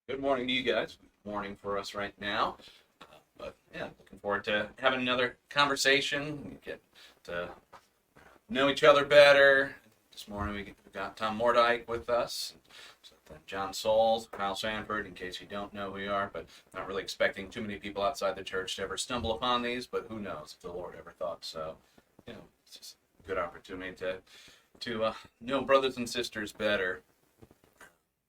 Good morning to you guys. Morning for us right now. But yeah, looking forward to having another conversation. We get to know each other better. This morning we got Tom Mordike with us. So then John Souls, Kyle Sanford, in case you don't know who we are, but not really expecting too many people outside the church to ever stumble upon these, but who knows if the Lord ever thought so. It's just a good opportunity to know brothers and sisters better.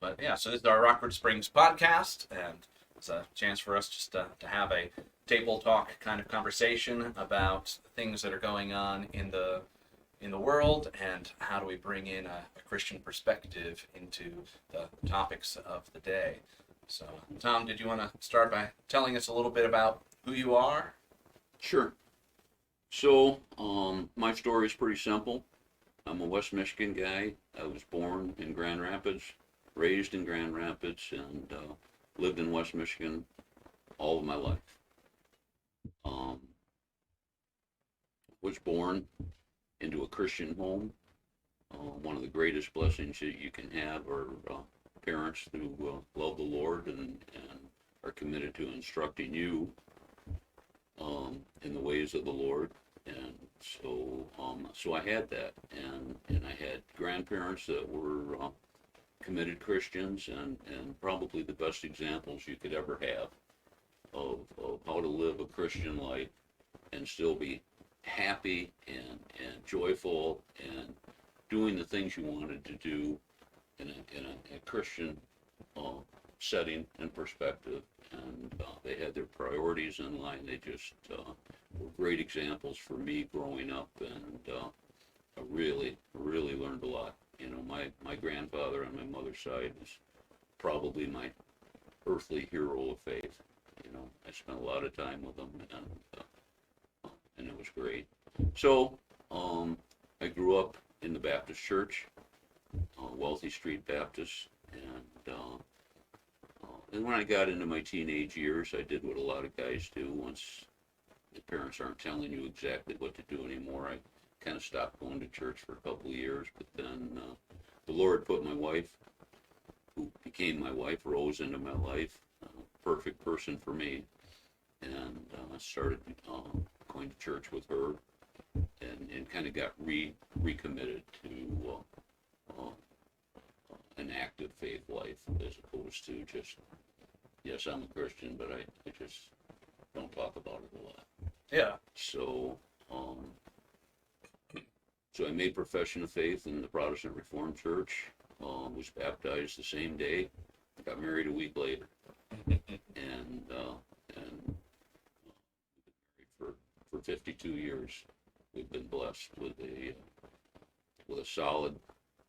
But yeah, so this is our Rockford Springs podcast, and it's a chance for us just to have a table talk kind of conversation about things that are going on in the world, and how do we bring in a Christian perspective into the topics of the day. So, Tom, did you want to start by telling us a little bit about who you are? Sure. So, my story is pretty simple. I'm a West Michigan guy. I was born in Grand Rapids, raised in Grand Rapids, and lived in West Michigan all of my life. Was born into a Christian home. One of the greatest blessings that you can have are parents who love the Lord and are committed to instructing you in the ways of the Lord. And so I had that, and I had grandparents that were committed Christians, and probably the best examples you could ever have of how to live a Christian life and still be happy and joyful and doing the things you wanted to do in a Christian setting and perspective. And they had their priorities in line. They just were great examples for me growing up, and I really learned a lot. You know, my grandfather on my mother's side is probably my earthly hero of faith. You know, I spent a lot of time with him, and it was great. So I grew up in the Baptist church, Wealthy Street Baptist, and when I got into my teenage years, I did what a lot of guys do. Once the parents aren't telling you exactly what to do anymore, I kind of stopped going to church for a couple of years. But then the Lord put my wife, who became my wife, Rose, into my life. Perfect person for me. And I started going to church with her, and kind of got recommitted to an active faith life, as opposed to just, yes, I'm a Christian, but I just don't talk about it a lot. Yeah. So I made profession of faith in the Protestant Reformed Church, was baptized the same day, got married a week later, and for 52 years. We've been blessed with a solid,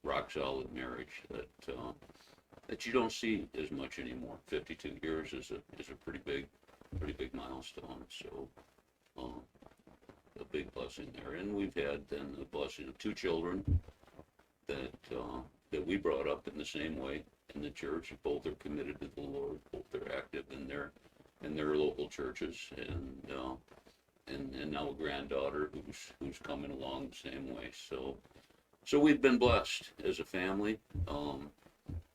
rock solid marriage that you don't see as much anymore. 52 years is a pretty big milestone. So a big blessing there. And we've had then the blessing of two children that we brought up in the same way in the church. Both are committed to the Lord. Both are active in their local churches, and now a granddaughter who's coming along the same way. So we've been blessed as a family.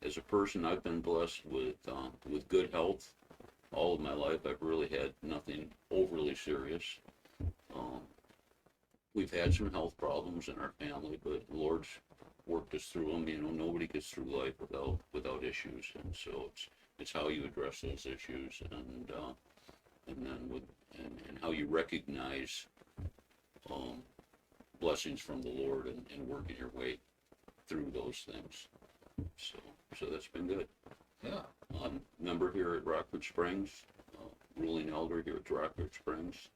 As a person, I've been blessed with good health all of my life. I've really had nothing overly serious. We've had some health problems in our family, but the Lord's worked us through them. You know, nobody gets through life without issues, and so it's how you address those issues, and then and how you recognize blessings from the Lord, and working your way through those things. So that's been good. Yeah. I'm a member here at Rockford Springs, ruling elder here at Rockford Springs,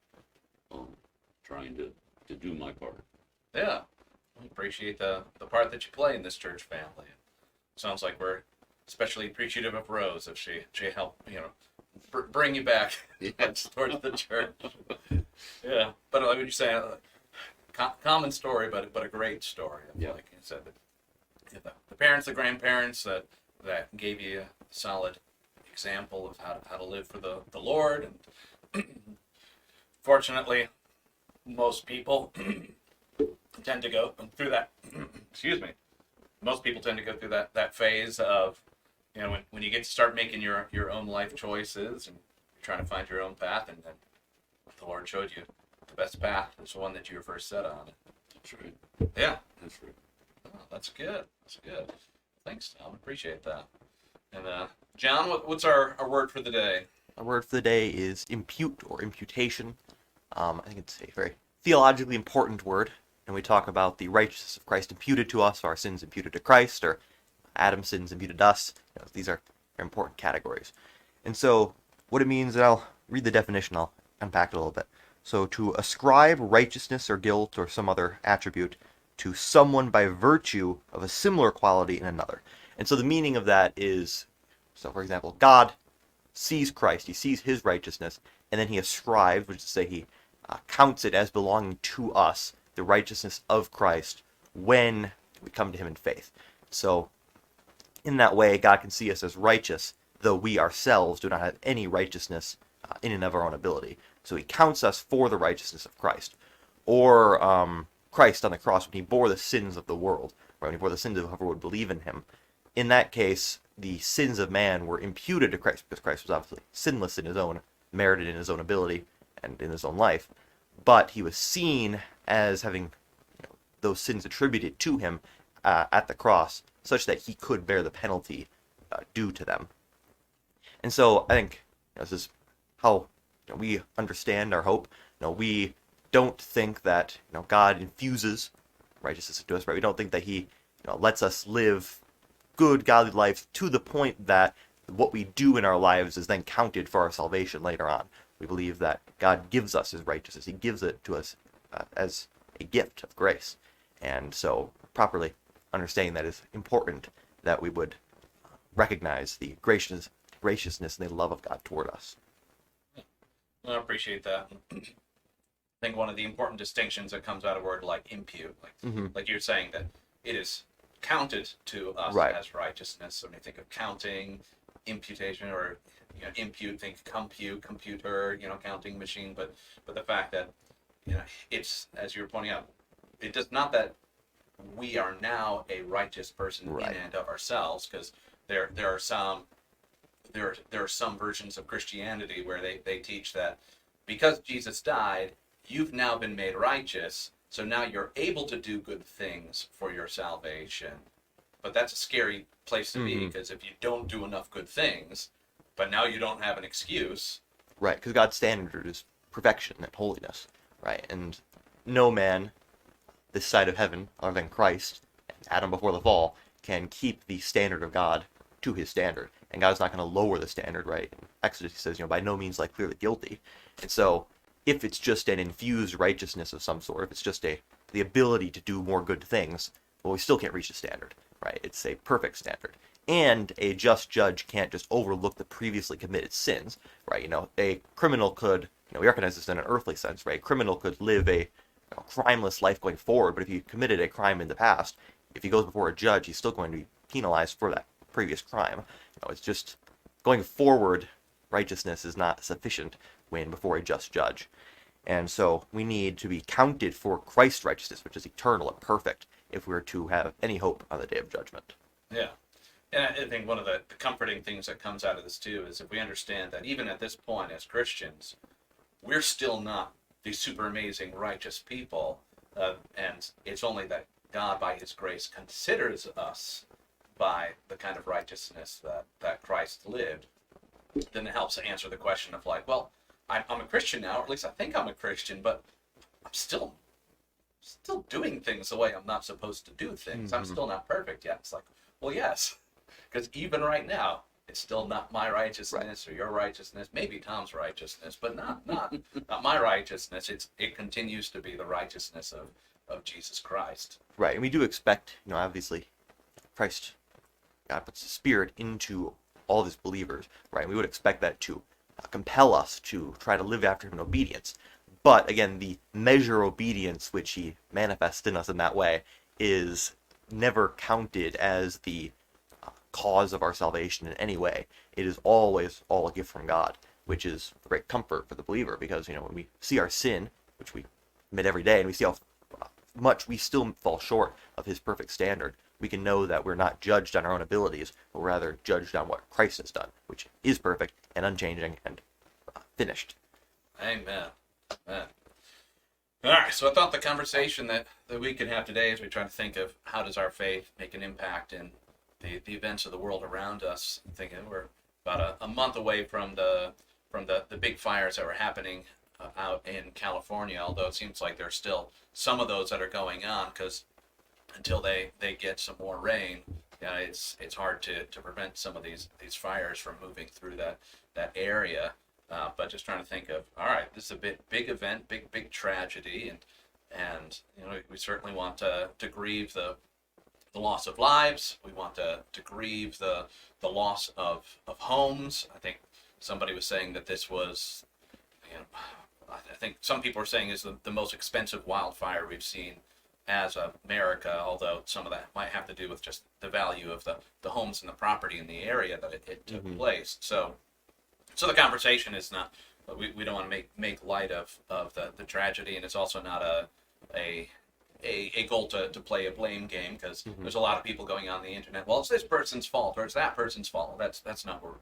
trying to do my part. Yeah. We appreciate the part that you play in this church family. Sounds like we're especially appreciative of Rose, if she helped, bring you back towards the church. Yeah. But like you say, common story, but a great story. Yeah. Like you said, the parents, the grandparents that gave you a solid example of how to live for the Lord. And fortunately, most people tend to go through that. Excuse me. Most people tend to go through that phase of, when you get to start making your own life choices and you're trying to find your own path, and then the Lord showed you the best path is the one that you were first set on. That's right. Yeah. That's right. Oh, that's good. That's good. Thanks, Tom. Appreciate that. And John, what's our word for the day? Our word for the day is impute or imputation. I think it's a very theologically important word, and we talk about the righteousness of Christ imputed to us, our sins imputed to Christ, or Adam's sins imputed to us. These are very important categories. And so what it means, and I'll read the definition, I'll unpack it a little bit. So to ascribe righteousness or guilt or some other attribute to someone by virtue of a similar quality in another. And so the meaning of that is, so for example, God sees Christ, he sees his righteousness, and then he ascribes, which is to say he counts it as belonging to us, the righteousness of Christ, when we come to him in faith. So in that way, God can see us as righteous, though we ourselves do not have any righteousness in and of our own ability. So he counts us for the righteousness of Christ. Or Christ on the cross, when he bore the sins of the world, right, when he bore the sins of whoever would believe in him. In that case, the sins of man were imputed to Christ, because Christ was obviously sinless in his own, merited in his own ability and in his own life. But he was seen as having those sins attributed to him at the cross, such that he could bear the penalty due to them. And so I think this is how we understand our hope. We don't think that God infuses righteousness into us, right? We don't think that he lets us live good, godly lives to the point that what we do in our lives is then counted for our salvation later on. We believe that God gives us his righteousness. He gives it to us as a gift of grace. And so properly understanding that is important, that we would recognize the graciousness and the love of God toward us. I appreciate that. I think one of the important distinctions that comes out of a word like impute, like you're saying, that it is counted to us as righteousness. So when you think of counting, imputation, or impute, think compute, computer, counting machine. But the fact that it's, as you were pointing out, it does not that we are now a righteous person in and of ourselves, because there are some versions of Christianity where they teach that because Jesus died, you've now been made righteous, so now you're able to do good things for your salvation. But that's a scary place to be, because if you don't do enough good things, but now you don't have an excuse. Right, because God's standard is perfection and holiness, right? And no man this side of heaven, other than Christ, and Adam before the fall, can keep the standard of God to his standard. And God's not going to lower the standard, right? In Exodus, he says, by no means like clearly guilty. And so, if it's just an infused righteousness of some sort, if it's just the ability to do more good things, well, we still can't reach the standard, right? It's a perfect standard. And a just judge can't just overlook the previously committed sins, right? A criminal could, we recognize this in an earthly sense, right? A criminal could live a crimeless life going forward, but if he committed a crime in the past, if he goes before a judge, he's still going to be penalized for that previous crime. It's just going forward, righteousness is not sufficient when before a just judge. And so we need to be counted for Christ's righteousness, which is eternal and perfect, if we're to have any hope on the day of judgment. Yeah. And I think one of the comforting things that comes out of this too is if we understand that even at this point as Christians, we're still not these super amazing righteous people, and it's only that God by his grace considers us by the kind of righteousness that Christ lived, then it helps answer the question of like, well, I'm a Christian now, or at least I think I'm a Christian, but I'm still doing things the way I'm not supposed to do things. I'm still not perfect yet. It's like, well, yes, because even right now, it's still not my righteousness or your righteousness. Maybe Tom's righteousness, but not my righteousness. It continues to be the righteousness of Jesus Christ. Right, and we do expect, obviously, Christ, God puts the Spirit into all of his believers, right? We would expect that to compel us to try to live after him in obedience. But again, the measure of obedience which he manifests in us in that way is never counted as the cause of our salvation in any way. It is always all a gift from God, which is a great comfort for the believer, because when we see our sin, which we commit every day, and we see how much we still fall short of his perfect standard, we can know that we're not judged on our own abilities, but we're rather judged on what Christ has done, which is perfect and unchanging and finished. Amen. Amen. All right, so I thought the conversation that we could have today as we try to think of how does our faith make an impact in the events of the world around us. I'm thinking we're about a month away from the big fires that were happening out in California, although it seems like there's still some of those that are going on, because until they get some more rain, it's hard to prevent some of these fires from moving through that area. But just trying to think of, all right, this is a big event, big tragedy, and we certainly want to grieve the loss of lives. We want to grieve the loss of homes. I think somebody was saying that this was, I think some people are saying is the most expensive wildfire we've seen as America, although some of that might have to do with just the value of the homes and the property in the area that it took place. So the conversation is not, we don't want to make light of the tragedy, and it's also not a goal to play a blame game, because there's a lot of people going on the internet, well, it's this person's fault or it's that person's fault. That's not what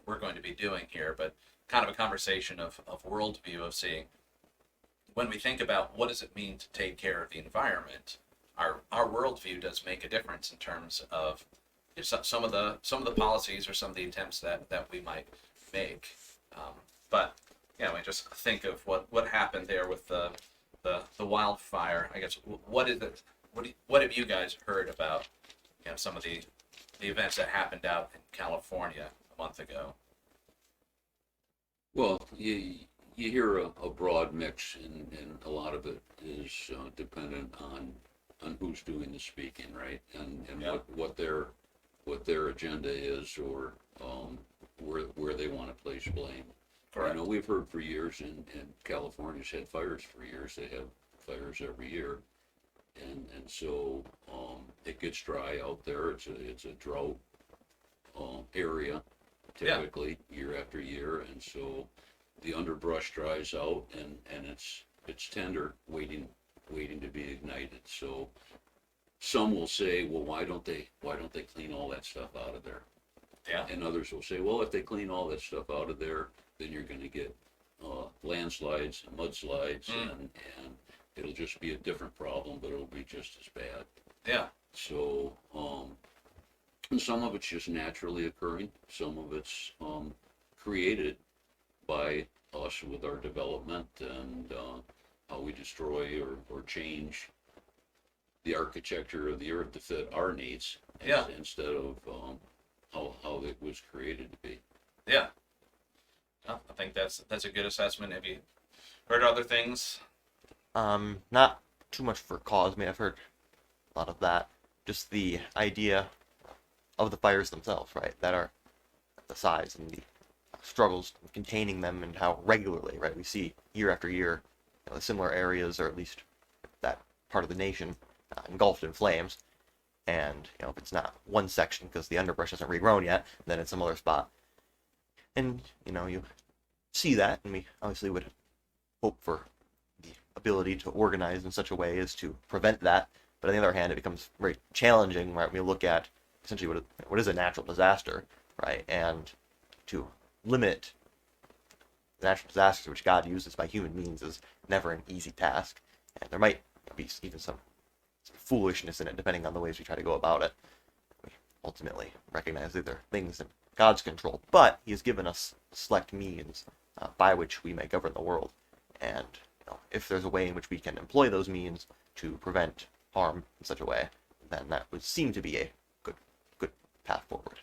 we're going to be doing here, but kind of a conversation of worldview, of seeing, when we think about what does it mean to take care of the environment, our worldview does make a difference in terms of some of the policies or some of the attempts that we might make. But we just think of what happened there with the wildfire. I guess what have you guys heard about some of the events that happened out in California a month ago? Well, you hear a broad mix, and a lot of it is dependent on who's doing the speaking, right? And what their agenda is, or where they want to place blame. Correct. We've heard for years, and California's had fires for years. They have fires every year, and so it gets dry out there. It's a drought area, typically, year after year, and so the underbrush dries out, and it's tender, waiting to be ignited. So some will say, well, why don't they clean all that stuff out of there? Yeah. And others will say, well, if they clean all that stuff out of there, then you're going to get landslides and mudslides, and it'll just be a different problem, but it'll be just as bad. Yeah. So, and some of it's just naturally occurring. Some of it's created by us with our development and how we destroy or change the architecture of the earth to fit our needs, instead of how it was created to be. Yeah. Well, I think that's a good assessment. Have you heard other things? Not too much for cause. I mean, I've heard a lot of that. Just the idea of the fires themselves, right? That are the size and the struggles containing them, and how regularly, right, we see year after year, similar areas, or at least that part of the nation, engulfed in flames. And if it's not one section because the underbrush hasn't regrown yet, then it's some other spot. And you see that, and we obviously would hope for the ability to organize in such a way as to prevent that. But on the other hand, it becomes very challenging, right? When we look at essentially what is a natural disaster, right? And to limit the natural disasters which God uses by human means is never an easy task. And there might be even some foolishness in it, depending on the ways we try to go about it. We ultimately recognize that there are things in God's control, but He has given us select means by which we may govern the world. And if there's a way in which we can employ those means to prevent harm in such a way, then that would seem to be a good path forward.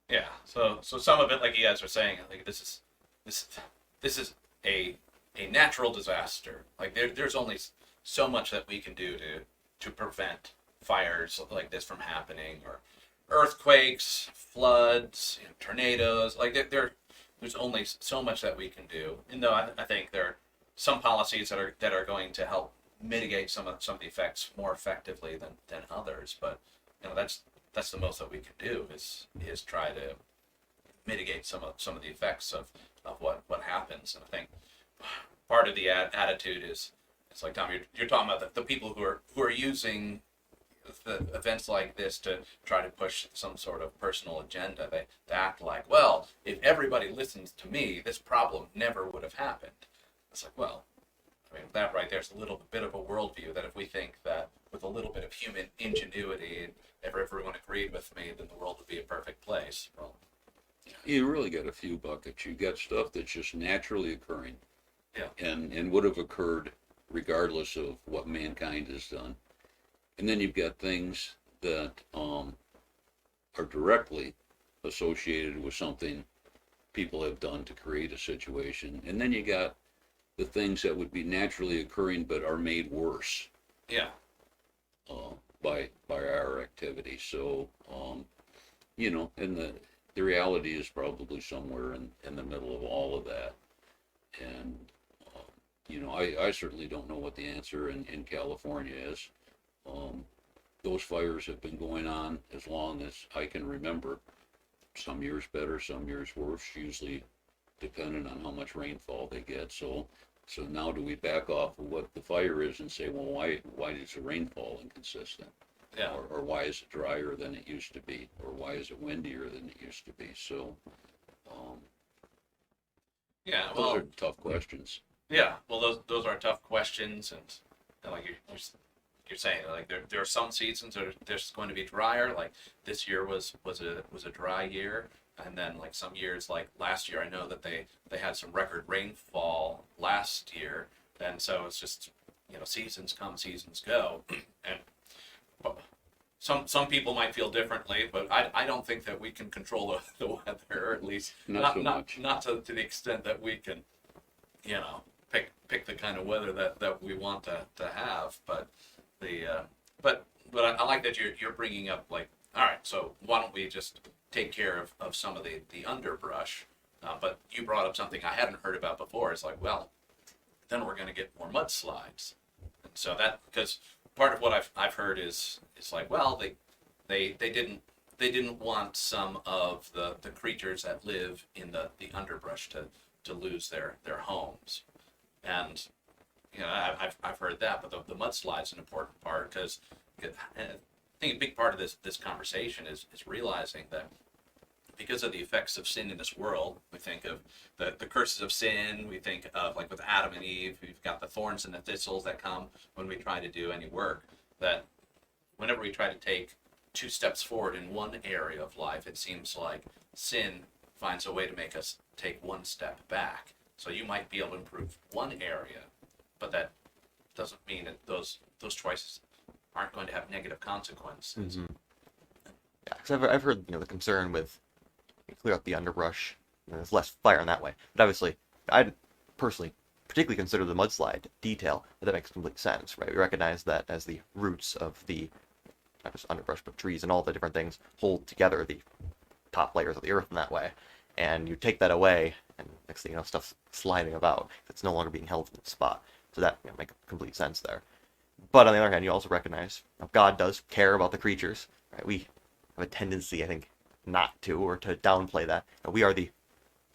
Yeah. So some of it, like you guys are saying, like this is a natural disaster. Like there's only so much that we can do to prevent fires like this from happening, or earthquakes, floods, tornadoes. Like there's only so much that we can do. And though I think there are some policies that are going to help mitigate some of the effects more effectively than others, but that's the most that we can do is try to mitigate some of the effects of what happens. And I think part of the attitude is, it's like, Tom, you're talking about the people who are using the events like this to try to push some sort of personal agenda. They act like, well, if everybody listens to me, this problem never would have happened. It's like, well, I mean, that right there is a little bit of a worldview that if we think that with a little bit of human ingenuity, if everyone agreed with me, then the world would be a perfect place. Well, You really got a few buckets. You got stuff that's just naturally occurring, yeah, and would have occurred regardless of what mankind has done. And then you've got things that are directly associated with something people have done to create a situation. And then you got the things that would be naturally occurring but are made worse yeah, by our activity. So, and the reality is probably somewhere in the middle of all of that. And, I certainly don't know what the answer in California is. Those fires have been going on as long as I can remember. Some years better, some years worse, usually depending on how much rainfall they get. So now do we back off of what the fire is and say, well, why is the rainfall inconsistent? yeah. Or why is it drier than it used to be? Or why is it windier than it used to be? So, Yeah, those well, are tough questions. yeah, well, those are tough questions, and like you're saying, like there are some seasons that there's going to be drier. Like this year was a dry year, and then like some years, like last year, I know that they had some record rainfall last year, and so it's just seasons come, seasons go, and well, some people might feel differently, but I don't think that we can control the weather, or at least Not so much. not to the extent that we can, pick the kind of weather that we want to have. But but I like that you're bringing up, like, all right, so why don't we just take care of some of the underbrush? But you brought up something I hadn't heard about before. It's like, well, then we're going to get more mudslides, and so that, because part of what I've heard is like, well, they didn't want some of the creatures that live in the underbrush to lose their homes, and I've heard that, but the mudslide's an important part, because I think a big part of this conversation is realizing that because of the effects of sin in this world, we think of the curses of sin. We think of, like with Adam and Eve, we've got the thorns and the thistles that come when we try to do any work. That whenever we try to take 2 steps forward in one area of life, it seems like sin finds a way to make us take 1 step back. So you might be able to improve one area, but that doesn't mean that those choices aren't going to have negative consequences. Mm-hmm. Yeah, because I've heard the concern with clear up the underbrush. There's less fire in that way, but obviously, I'd personally particularly consider the mudslide detail. That makes complete sense, right? We recognize that as the roots of the not just underbrush but trees and all the different things hold together the top layers of the earth in that way, and you take that away, and next thing you know, stuff's sliding about. It's no longer being held in its spot. So that makes complete sense there. But on the other hand, you also recognize God does care about the creatures, right? We have a tendency, I think, not to, or to downplay that. We are in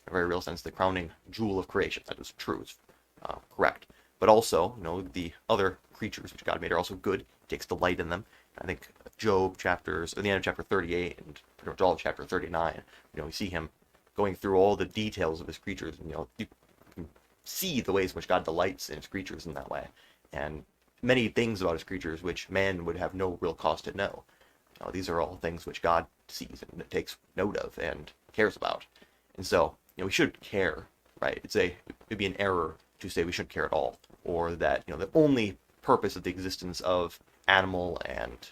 a very real sense, the crowning jewel of creation. That is true, it's correct. But also, the other creatures which God made are also good. He takes delight in them. I think Job chapters, at the end of chapter 38 and pretty much all of chapter 39, we see him going through all the details of his creatures, and you can see the ways in which God delights in his creatures in that way, and many things about his creatures which man would have no real cause to know. These are all things which God sees and takes note of and cares about, and so we should care, right? It'd be an error to say we shouldn't care at all, or that the only purpose of the existence of animal and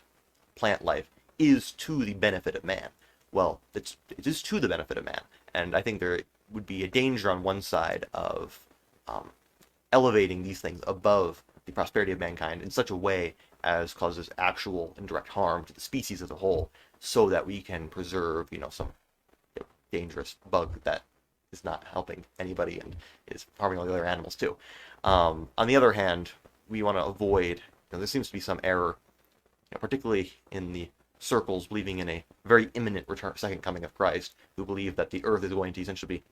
plant life is to the benefit of man. Well, it is to the benefit of man, and I think there would be a danger on one side of elevating these things above the prosperity of mankind in such a way as causes actual and direct harm to the species as a whole, so that we can preserve, some dangerous bug that is not helping anybody and is harming all the other animals too. On the other hand, we want to avoid, there seems to be some error, particularly in the circles believing in a very imminent return, second coming of Christ, who believe that the earth is going to essentially be,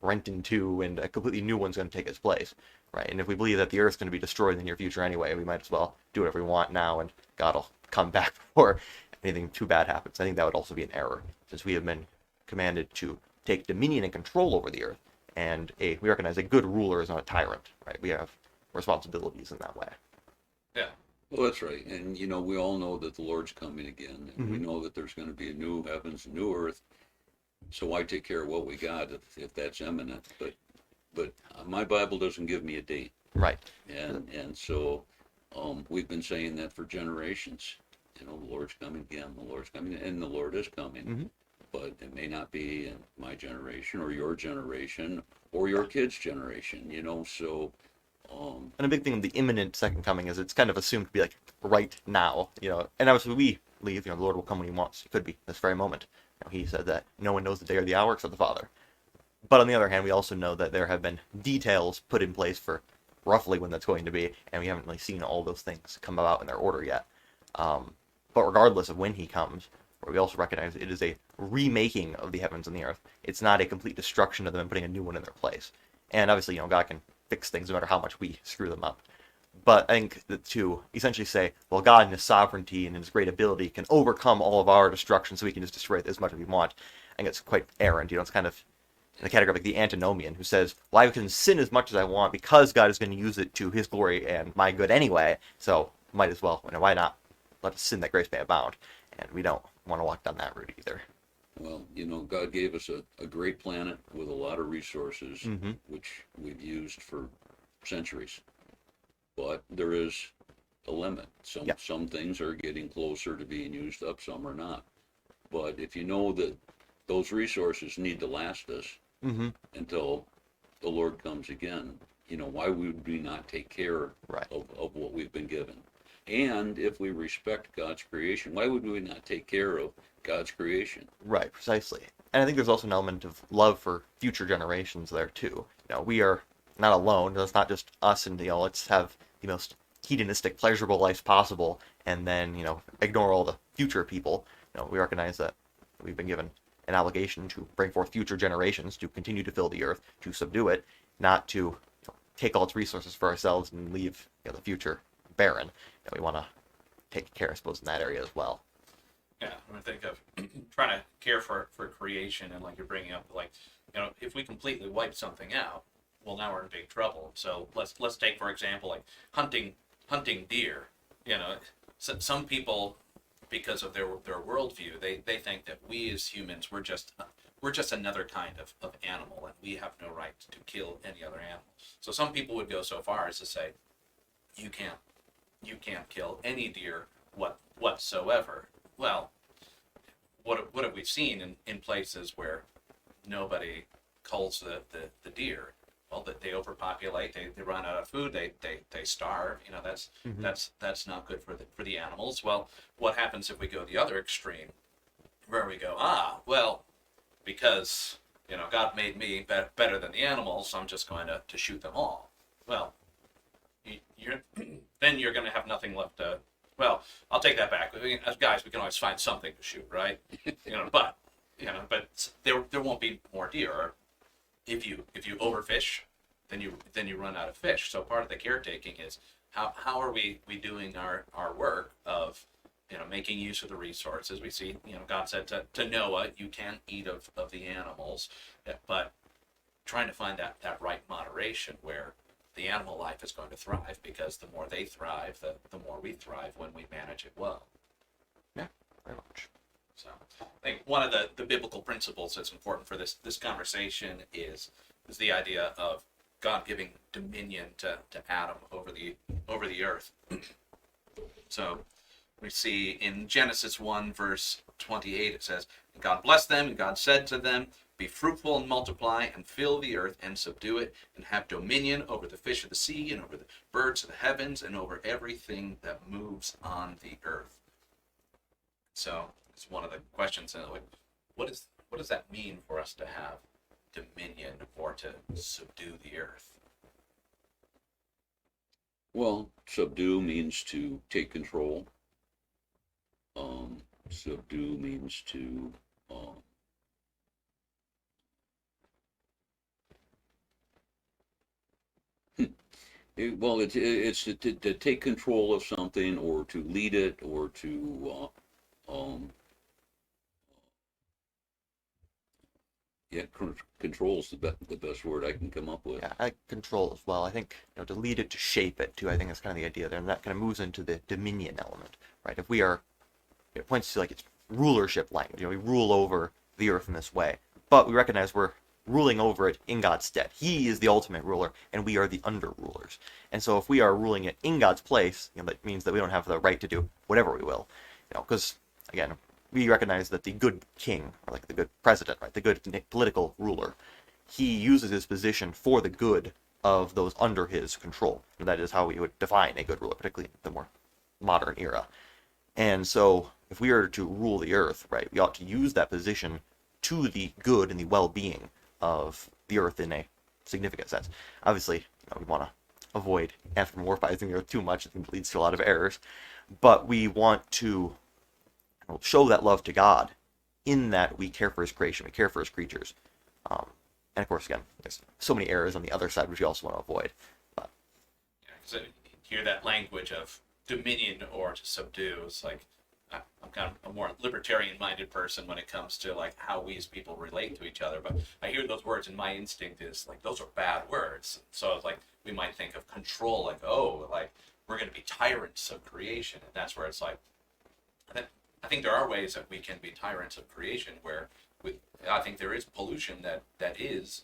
rent in two and a completely new one's going to take its place, right? And if we believe that the earth's going to be destroyed in the near future anyway, we might as well do whatever we want now, and God will come back before anything too bad happens. I think that would also be an error, since we have been commanded to take dominion and control over the earth, and we recognize a good ruler is not a tyrant, right? We have responsibilities in that way. Yeah. Well, that's right. And, we all know that the Lord's coming again. And we know that there's going to be a new heavens, a new earth. So why take care of what we got if that's imminent? But my Bible doesn't give me a date. Right. And so we've been saying that for generations. The Lord's coming again, the Lord's coming, and the Lord is coming. But it may not be in my generation or your generation or your kids' generation, so... And a big thing of the imminent second coming is it's kind of assumed to be like right now, and obviously we believe, the Lord will come when he wants. It could be this very moment. He said that no one knows the day or the hour except the Father. But on the other hand, we also know that there have been details put in place for roughly when that's going to be, and we haven't really seen all those things come about in their order yet. But regardless of when he comes, we also recognize it is a remaking of the heavens and the earth. It's not a complete destruction of them and putting a new one in their place. And obviously, God can fix things no matter how much we screw them up. But I think that to essentially say, well, God in his sovereignty and in his great ability can overcome all of our destruction, so we can just destroy it as much as we want, I think it's quite errant. It's kind of in the category of like the antinomian, who says, well, I can sin as much as I want because God is going to use it to his glory and my good anyway, so might as well, why not let us sin that grace may abound? And we don't want to walk down that route either. Well, God gave us a great planet with a lot of resources, which we've used for centuries. But there is a limit. Some things are getting closer to being used up, some are not. But if you know that those resources need to last us until the Lord comes again, why would we not take care of what we've been given? And if we respect God's creation, why would we not take care of God's creation? Right, precisely. And I think there's also an element of love for future generations there too. We are not alone. It's not just us and let's have the most hedonistic, pleasurable lives possible, and then ignore all the future people. We recognize that we've been given an obligation to bring forth future generations to continue to fill the earth, to subdue it, not to take all its resources for ourselves and leave the future barren. We want to take care, I suppose, in that area as well. Yeah, I'm gonna think of trying to care for creation, and like you're bringing up, if we completely wipe something out, well, now we're in big trouble. So let's take, for example, like hunting deer. So some people, because of their worldview, they think that we as humans we're just another kind of animal, and we have no right to kill any other animal. So some people would go so far as to say, you can't kill any deer whatsoever. Well, what have we seen in places where nobody culls the deer? Well, that they overpopulate, they run out of food, they starve. That's not good for the animals. Well, what happens if we go the other extreme, where we go, well, because God made me better than the animals, so I'm just going to shoot them all. Well, then you're going to have nothing left to. Well, I'll take that back. As guys, we can always find something to shoot, right? But there won't be more deer. Or if you overfish, then you run out of fish. So part of the caretaking is how are we doing our work of making use of the resources. We see God said to Noah, you can eat of the animals, but trying to find that right moderation where the animal life is going to thrive, because the more they thrive, the more we thrive when we manage it well. Yeah, very much. So I think one of the biblical principles that's important for this conversation is the idea of God giving dominion to Adam over the earth. So we see in Genesis 1 verse 28, it says, and God blessed them, and God said to them, be fruitful and multiply, and fill the earth, and subdue it, and have dominion over the fish of the sea, and over the birds of the heavens, and over everything that moves on the earth. So it's one of the questions, what does that mean for us to have dominion or to subdue the earth? Well, subdue means to take control. Subdue means to It's to take control of something, or to lead it, or to yeah, control is the best word I can come up with. Yeah, I like control as well. I think, to lead it, to shape it too. I think that's kind of the idea there, and that kind of moves into the dominion element, right? If we are, it points to like its rulership language. We rule over the earth in this way, but we recognize we're ruling over it in God's stead. He is the ultimate ruler, and we are the under rulers. And so, if we are ruling it in God's place, that means that we don't have the right to do whatever we will, because again, we recognize that the good king, or like the good president, right, the good political ruler, he uses his position for the good of those under his control. And that is how we would define a good ruler, particularly in the more modern era. And so, if we are to rule the earth, right, we ought to use that position to the good and the well-being of the earth in a significant sense. Obviously, we want to avoid anthropomorphizing the earth too much. It leads to a lot of errors. But we want to show that love to God in that we care for his creation, we care for his creatures. And of course, again, there's so many errors on the other side which we also want to avoid. But So hear that language of dominion or to subdue. It's like I'm kind of a more libertarian-minded person when it comes to like how we as people relate to each other. But I hear those words, and my instinct is like those are bad words. So it's like we might think of control, like like we're going to be tyrants of creation, and that's where it's like I think there are ways that we can be tyrants of creation where I think there is pollution that is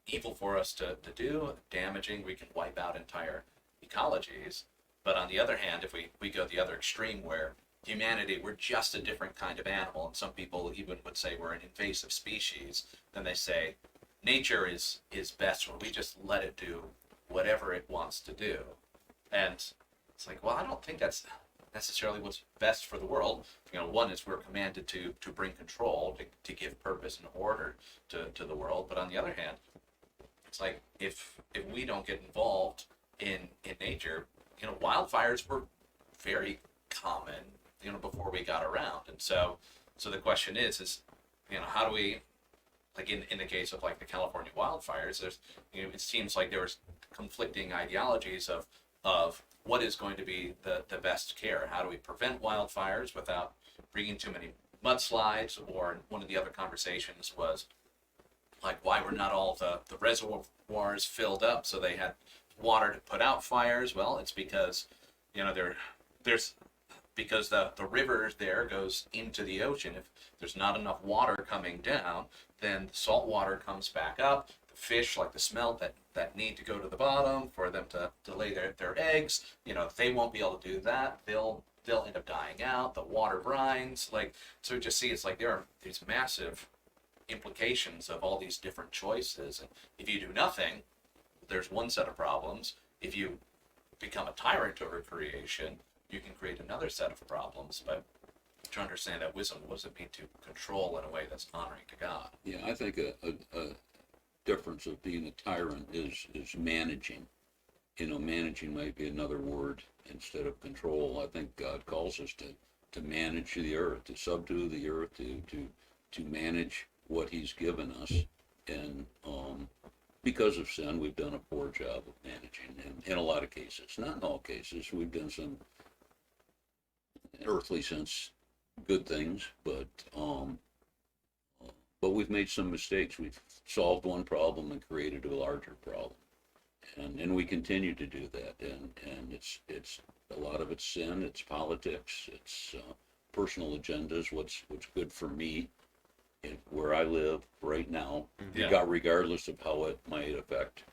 evil for us to do, damaging. We can wipe out entire ecologies. But on the other hand, if we go the other extreme where humanity, we're just a different kind of animal, and some people even would say we're an invasive species, then they say nature is best when we just let it do whatever it wants to do. And it's like, well, I don't think that's necessarily what's best for the world. One is we're commanded to bring control, to give purpose and order to the world. But on the other hand, it's like if we don't get involved in nature, wildfires were very common, before we got around. And so the question is how do we, like in the case of like the California wildfires, there's, it seems like there was conflicting ideologies of what is going to be the best care. How do we prevent wildfires without bringing too many mudslides? Or one of the other conversations was like, why were not all the reservoirs filled up so they had water to put out fires? Well, it's because there's because the river there goes into the ocean. If there's not enough water coming down, then the salt water comes back up. The fish, like the smelt that need to go to the bottom for them to lay their eggs, they won't be able to do that. They'll end up dying out. The water brines. So just see, it's like there are these massive implications of all these different choices. And if you do nothing, there's one set of problems. If you become a tyrant over creation, you can create another set of problems. But to understand that wisdom wasn't meant to control in a way that's honoring to God. Yeah, I think a difference of being a tyrant is managing. Managing might be another word instead of control. I think God calls us to manage the earth, to subdue the earth, to manage what he's given us. And because of sin, we've done a poor job of managing in a lot of cases. Not in all cases. We've done some earthly sense good things, but we've made some mistakes. We've solved one problem and created a larger problem, and we continue to do that. And it's a lot of it's sin. It's politics. It's personal agendas. What's good for me, where I live right now, regardless of how it might affect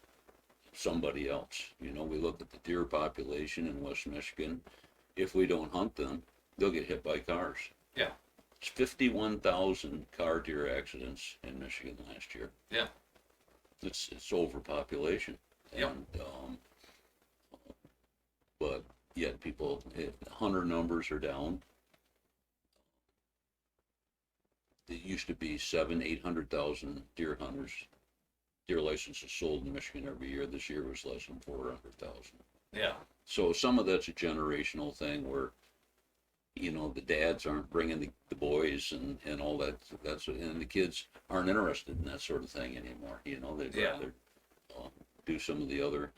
somebody else. We look at the deer population in West Michigan. If we don't hunt them, they'll get hit by cars. Yeah. It's 51,000 car deer accidents in Michigan last year. Yeah. It's overpopulation. Yep. And, but yet hunter numbers are down. There used to be 800,000 deer hunters, deer licenses sold in Michigan every year. This year was less than 400,000. Yeah. So some of that's a generational thing where, the dads aren't bringing the boys and all that. And the kids aren't interested in that sort of thing anymore. They'd rather do some of the other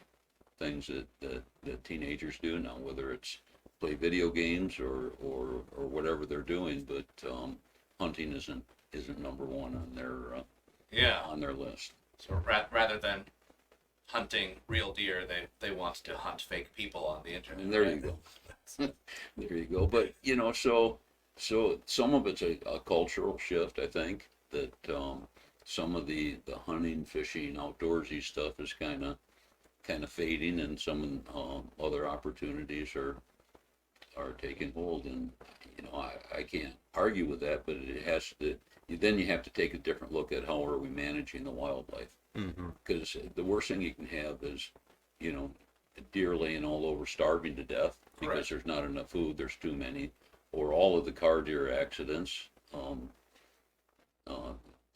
things that teenagers do now, whether it's play video games or whatever they're doing, but hunting isn't number one Yeah. on their list. So rather than hunting real deer, they want to hunt fake people on the internet. And there you go. There you go. But so some of it's a cultural shift, I think, that some of the hunting, fishing, outdoorsy stuff is kind of fading, and some other opportunities are taking hold. And I can't argue with that, but it has to. Then you have to take a different look at how are we managing the wildlife, because the worst thing you can have is deer laying all over starving to death because Right. there's not enough food, there's too many, or all of the car deer accidents.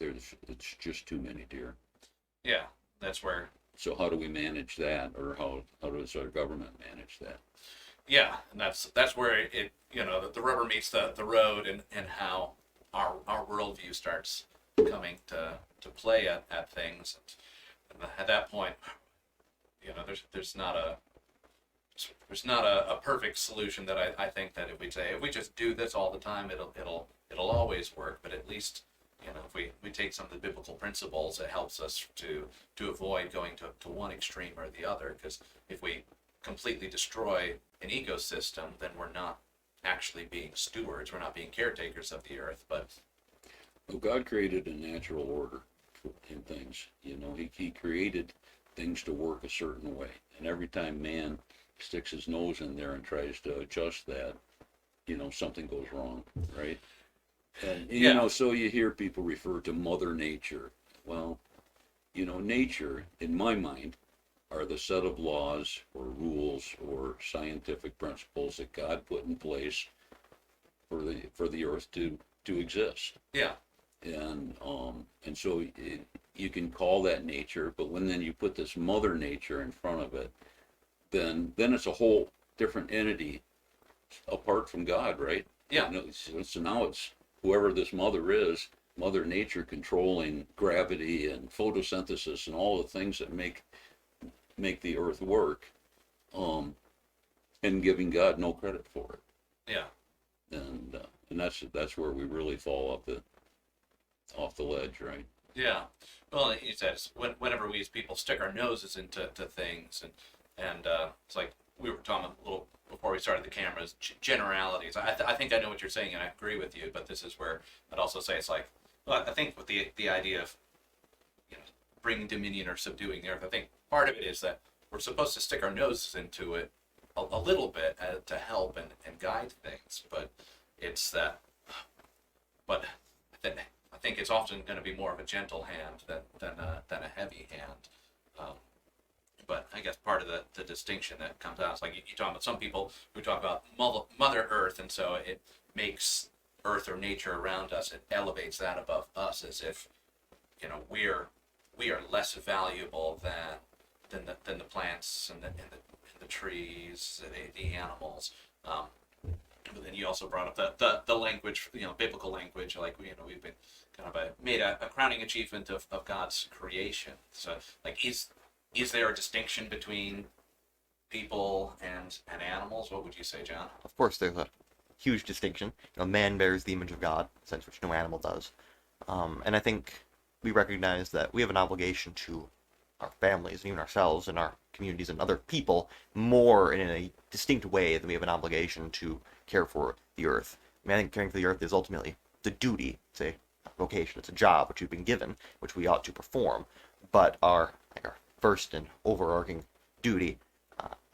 It's just too many deer. Yeah, that's where. So how do we manage that, or how does our government manage that? Yeah, and that's where it the rubber meets the road, and how our worldview starts coming to play at things. And at that point, there's not a perfect solution that I think that if we just do this all the time, it'll always work. But at least if we take some of the biblical principles, it helps us to avoid going to one extreme or the other. Because if we completely destroy an ecosystem, then we're not actually being stewards. We're not being caretakers of the earth. But Well, God created a natural order in things. He created things to work a certain way, and every time man sticks his nose in there and tries to adjust that, something goes wrong, right? And Yeah. so you hear people refer to Mother Nature. Well, nature, in my mind, are the set of laws or rules or scientific principles that God put in place for the earth to exist. yeah, And so you can call that nature, but then you put this Mother Nature in front of it, then it's a whole different entity apart from God, right? Yeah. So now it's whoever this mother is, Mother Nature controlling gravity and photosynthesis and all the things that make the earth work, and giving God no credit for it. yeah. And that's where we really fall off the ledge, right? Yeah, well, you said whenever we as people stick our noses into things, and it's like we were talking a little before we started the cameras, generalities. I think I know what you're saying, and I agree with you. But this is where I'd also say it's like, well, I think with the idea of bringing dominion or subduing the earth, I think part of it is that we're supposed to stick our noses into it a little bit to help and guide things, but it's that. But I think it's often going to be more of a gentle hand than a heavy hand. But I guess part of the distinction that comes out is like you talk about some people who talk about Mother Earth, and so it makes Earth or nature around us, it elevates that above us, as if we are less valuable than the plants and the trees, the animals. But then you also brought up the language, biblical language, like we've been kind of made a crowning achievement of God's creation. So like is there a distinction between people and animals? What would you say, John? Of course, there's a huge distinction. Man bears the image of God, a sense which no animal does. And I think we recognize that we have an obligation to our families and even ourselves and our communities and other people more in a distinct way than we have an obligation to care for the earth. I think caring for the earth is ultimately the duty. It's a vocation, it's a job which we've been given, which we ought to perform. But our first and overarching duty,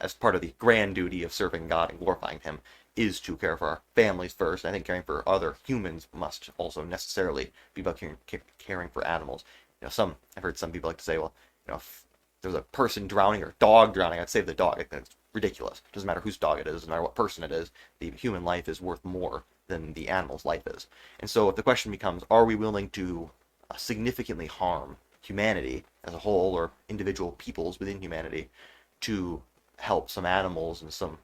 as part of the grand duty of serving God and glorifying Him, is to care for our families first. I think caring for other humans must also necessarily be about caring for animals. I've heard some people like to say, well, if there's a person drowning or dog drowning, I'd save the dog. I think that's ridiculous. It doesn't matter whose dog it is, no matter what person it is, the human life is worth more than the animal's life is. And so if the question becomes, are we willing to significantly harm humanity as a whole, or individual peoples within humanity, to help some animals in some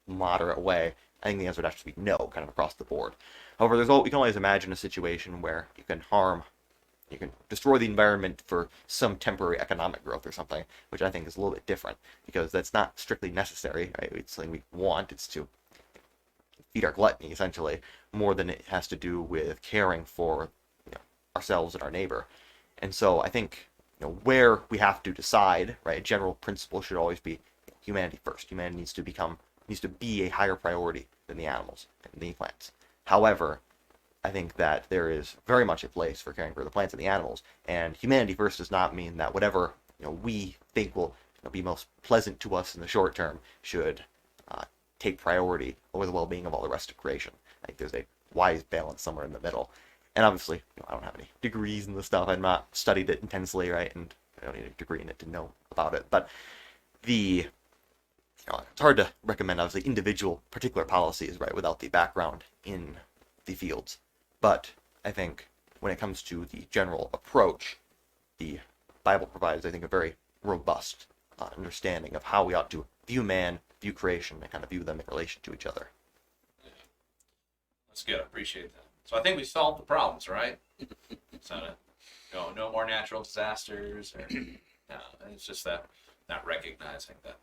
moderate way, I think the answer would have to be no, kind of across the board. However, we can always imagine a situation where you can harm you can destroy the environment for some temporary economic growth or something, which I think is a little bit different, because that's not strictly necessary, right? It's something we want. It's to feed our gluttony, essentially, more than it has to do with caring for, ourselves and our neighbor. And so I think, where we have to decide, right, a general principle should always be humanity first. Humanity needs to be a higher priority than the animals and the plants. However, I think that there is very much a place for caring for the plants and the animals, and humanity first does not mean that whatever we think will be most pleasant to us in the short term should take priority over the well-being of all the rest of creation. I think there's a wise balance somewhere in the middle. And obviously, I don't have any degrees in the stuff. I've not studied it intensely, right? And I don't need a degree in it to know about it. But it's hard to recommend, obviously, individual particular policies, right, without the background in the fields. But I think when it comes to the general approach, the Bible provides, I think, a very robust understanding of how we ought to view man, view creation, and kind of view them in relation to each other. Yeah. That's good. I appreciate that. So I think we solved the problems, right? So no more natural disasters, or it's just that recognizing that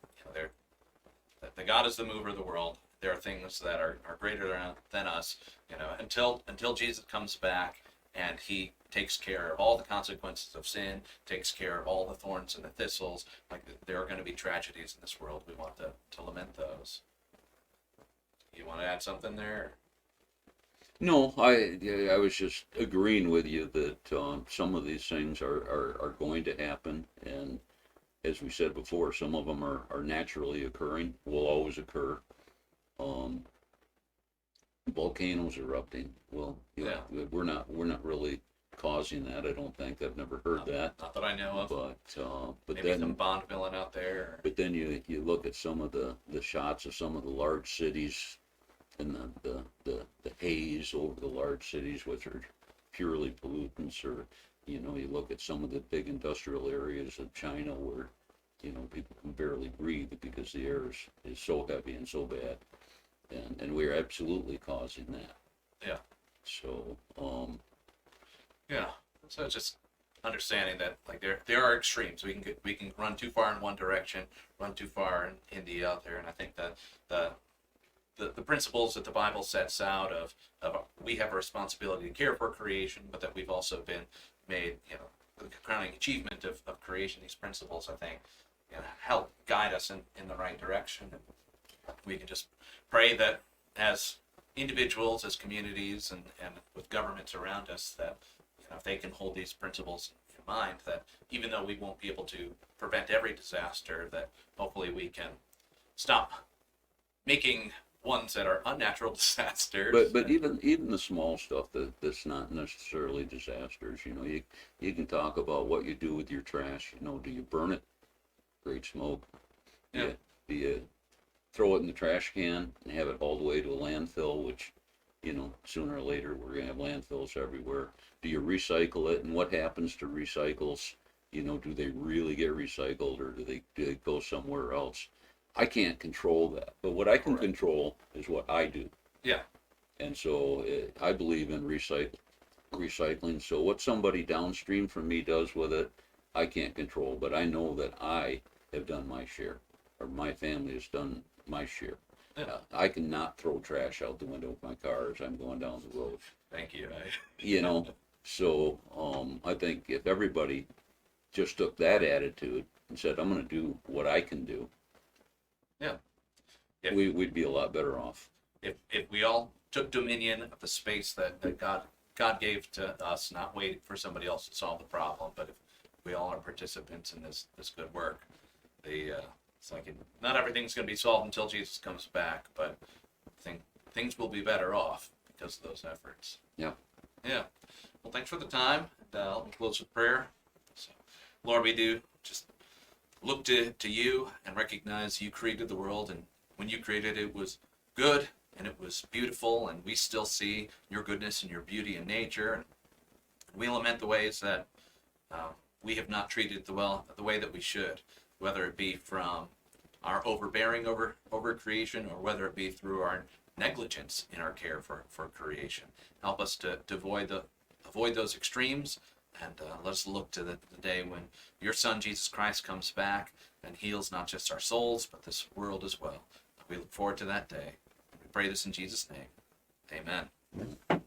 that God is the mover of the world. There are things that are greater than us. Until Jesus comes back and he takes care of all the consequences of sin, takes care of all the thorns and the thistles. Like, there are going to be tragedies in this world. We want to lament those. You want to add something there? No, I was just agreeing with you that some of these things are going to happen, and as we said before, some of them are naturally occurring, will always occur. Volcanoes erupting. Well, we're not really causing that. I don't think. I've never heard that. Not that I know of. But maybe then some Bond villain out there. But then you look at some of the shots of some of the large cities, and the haze over the large cities, which are purely pollutants, or you look at some of the big industrial areas of China where people can barely breathe because the air is so heavy and so bad, and we're absolutely causing that. Yeah. So so it's just understanding that, like, there are extremes. We can run too far in one direction, run too far in the other, and I think that the principles that the Bible sets out of we have a responsibility to care for creation, but that we've also been made, the crowning achievement of creation. These principles, I think, help guide us in the right direction. And we can just pray that as individuals, as communities, and with governments around us, that if they can hold these principles in mind, that even though we won't be able to prevent every disaster, that hopefully we can stop making ones that are unnatural disasters. But even the small stuff that's not necessarily disasters, you can talk about what you do with your trash. Do you burn it? Great smoke. Yeah. Do you throw it in the trash can and have it hauled away to a landfill, which sooner or later we're going to have landfills everywhere. Do you recycle it? And what happens to recycles? Do they really get recycled, or do they go somewhere else? I can't control that, but what I can control is what I do. Yeah. And so I believe in recycling. So what somebody downstream from me does with it, I can't control, but I know that I have done my share, or my family has done my share. Yeah. I cannot throw trash out the window of my car as I'm going down the road. Thank you. So I think if everybody just took that attitude and said, I'm going to do what I can do, we'd be a lot better off. If we all took dominion of the space that God gave to us, not wait for somebody else to solve the problem, but if we all are participants in this good work, it's like not everything's going to be solved until Jesus comes back, but I think things will be better off because of those efforts. Yeah. Yeah. Well, thanks for the time. Let me close with prayer. So, Lord, we do just look to you and recognize you created the world, and when you created it was good and it was beautiful, and we still see your goodness and your beauty in nature. And we lament the ways that we have not treated the way that we should, whether it be from our overbearing over creation, or whether it be through our negligence in our care for creation. Help us to avoid those extremes, And let's look to the day when your Son, Jesus Christ, comes back and heals not just our souls, but this world as well. We look forward to that day. We pray this in Jesus' name. Amen.